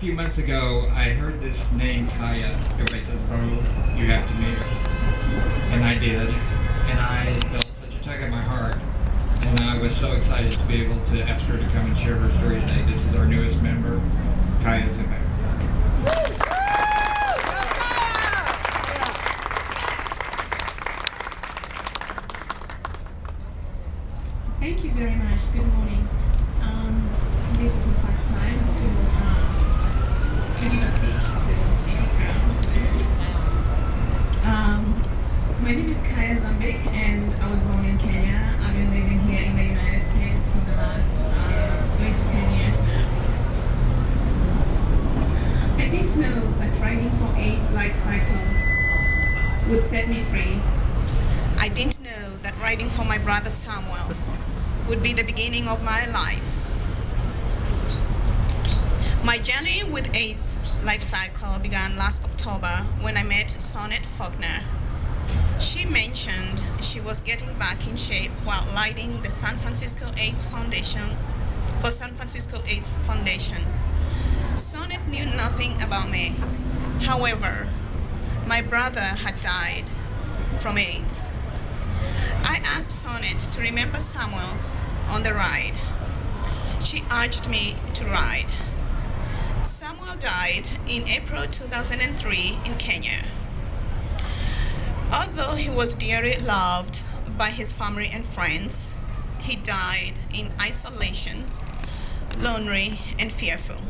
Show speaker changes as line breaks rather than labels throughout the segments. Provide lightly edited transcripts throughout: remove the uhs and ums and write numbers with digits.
few months ago, I heard this name, Kaya. Everybody says, "Oh, you have to meet her," and I did, and I felt such a tug at my heart, and I was so excited to be able to ask her to come and share her story today. This is our newest member, Kaya Zimmer.
Thank you very much. Good morning. This is my first time to give a speech to any crowd. My name is Kaya Zambik, and I was born in Kenya. I've been living here in the United States for the last 8 to 10 years now. I didn't know that riding for AIDS life cycle would set me free. I didn't know that riding for my brother Samuel would be the beginning of my life. My journey with AIDS life cycle began last October when I met Sonnet Faulkner. She mentioned she was getting back in shape while leading the San Francisco AIDS Foundation for San Francisco AIDS Foundation. Sonnet knew nothing about me. However, my brother had died from AIDS. I asked Sonnet to remember Samuel on the ride. She urged me to ride. Samuel died in April 2003 in Kenya. Although he was dearly loved by his family and friends, he died in isolation, lonely and fearful.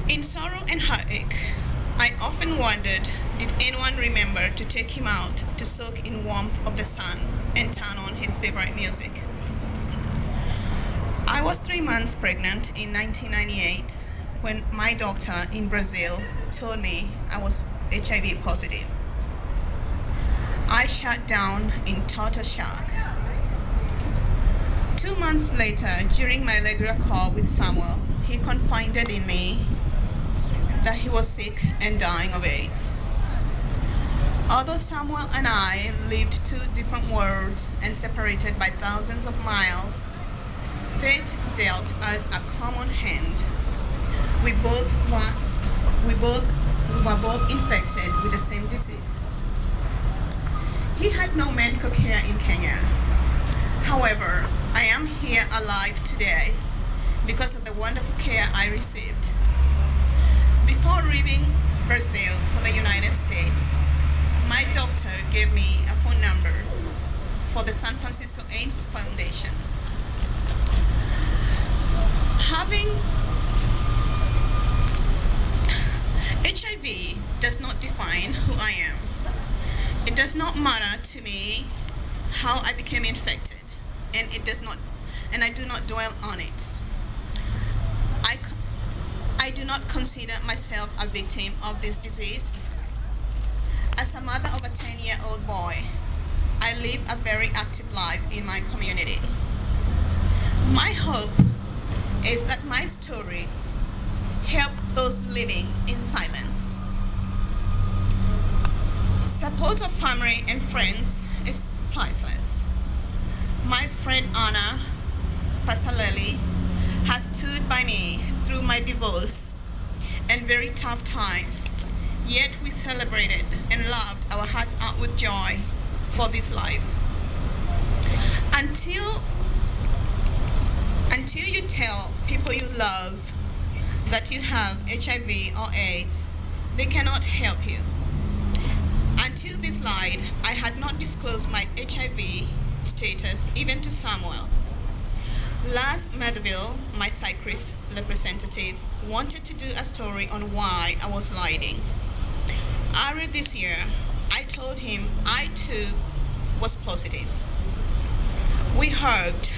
In sorrow and heartache, I often wondered, did anyone remember to take him out to soak in warmth of the sun and turn on his favorite music? I was 3 months pregnant in 1998 when my doctor in Brazil told me I was HIV positive. I shut down in total shock. 2 months later, during my regular call with Samuel, he confided in me that he was sick and dying of AIDS. Although Samuel and I lived 2 different worlds and separated by thousands of miles, fate dealt us a common hand. We were both infected with the same disease. He had no medical care in Kenya. However, I am here alive today because of the wonderful care I received. Before leaving Brazil for the United States, my doctor gave me a phone number for the San Francisco AIDS Foundation. Having HIV does not define who I am. It does not matter to me how I became infected, and I do not dwell on it. I do not consider myself a victim of this disease. As a mother of a 10-year-old boy, I live a very active life in my community. My hope is that my story help those living in silence. Support of family and friends is priceless. My friend Anna Pasalelli has stood by me through my divorce and very tough times, yet we celebrated and loved our hearts out with joy for this life. Until you tell people you love that you have HIV or AIDS, they cannot help you. Until this slide, I had not disclosed my HIV status even to Samuel. Last Medville, my psychiatrist representative, wanted to do a story on why I was lying. Earlier this year, I told him I too was positive. We hugged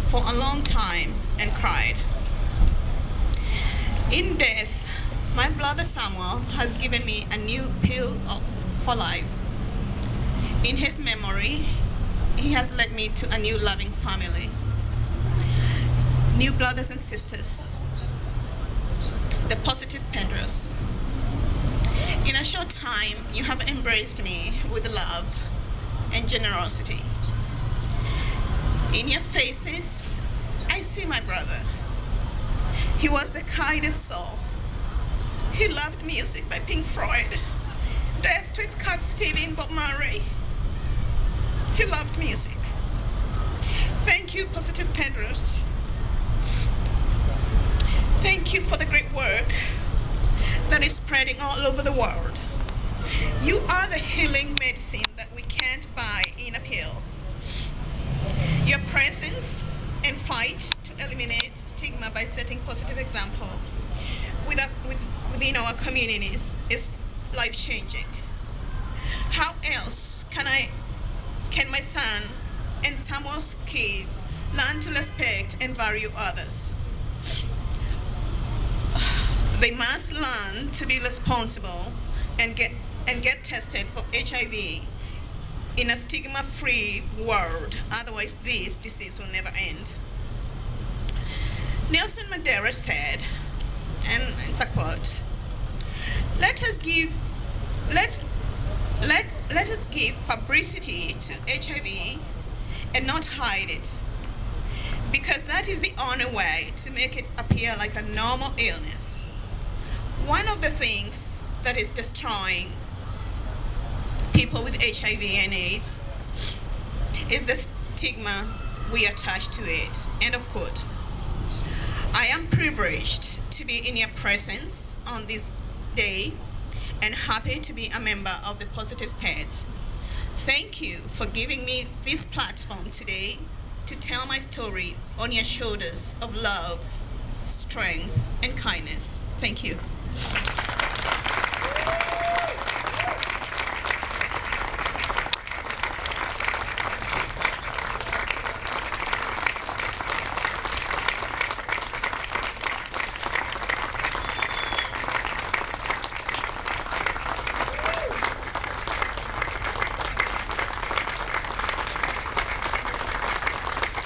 for a long time and cried. In death, my brother Samuel has given me a new pill for life. In his memory, he has led me to a new loving family, new brothers and sisters, the positive Pedros. In a short time, you have embraced me with love and generosity. In your faces, I see my brother. He was the kindest soul. He loved music by Pink Floyd, Dire Straits, Cat Stevie, and Bob Marley. He loved music. Thank you, Positive Pedros. Thank you for the great work that is spreading all over the world. You are the healing medicine that we can't buy in a pill. Your presence and fight to eliminate stigma by setting positive example within our communities is life-changing. How else can my son and Samuel's kids learn to respect and value others? They must learn to be responsible and get tested for HIV in a stigma-free world. Otherwise, this disease will never end. Nelson Mandela said, and it's a quote, let us give publicity to HIV and not hide it, because that is the only way to make it appear like a normal illness. One of the things that is destroying people with HIV and AIDS is the stigma we attach to it. End of quote. I am privileged to be in your presence on this day and happy to be a member of the Positive Peds. Thank you for giving me this platform today to tell my story on your shoulders of love, strength, and kindness. Thank you.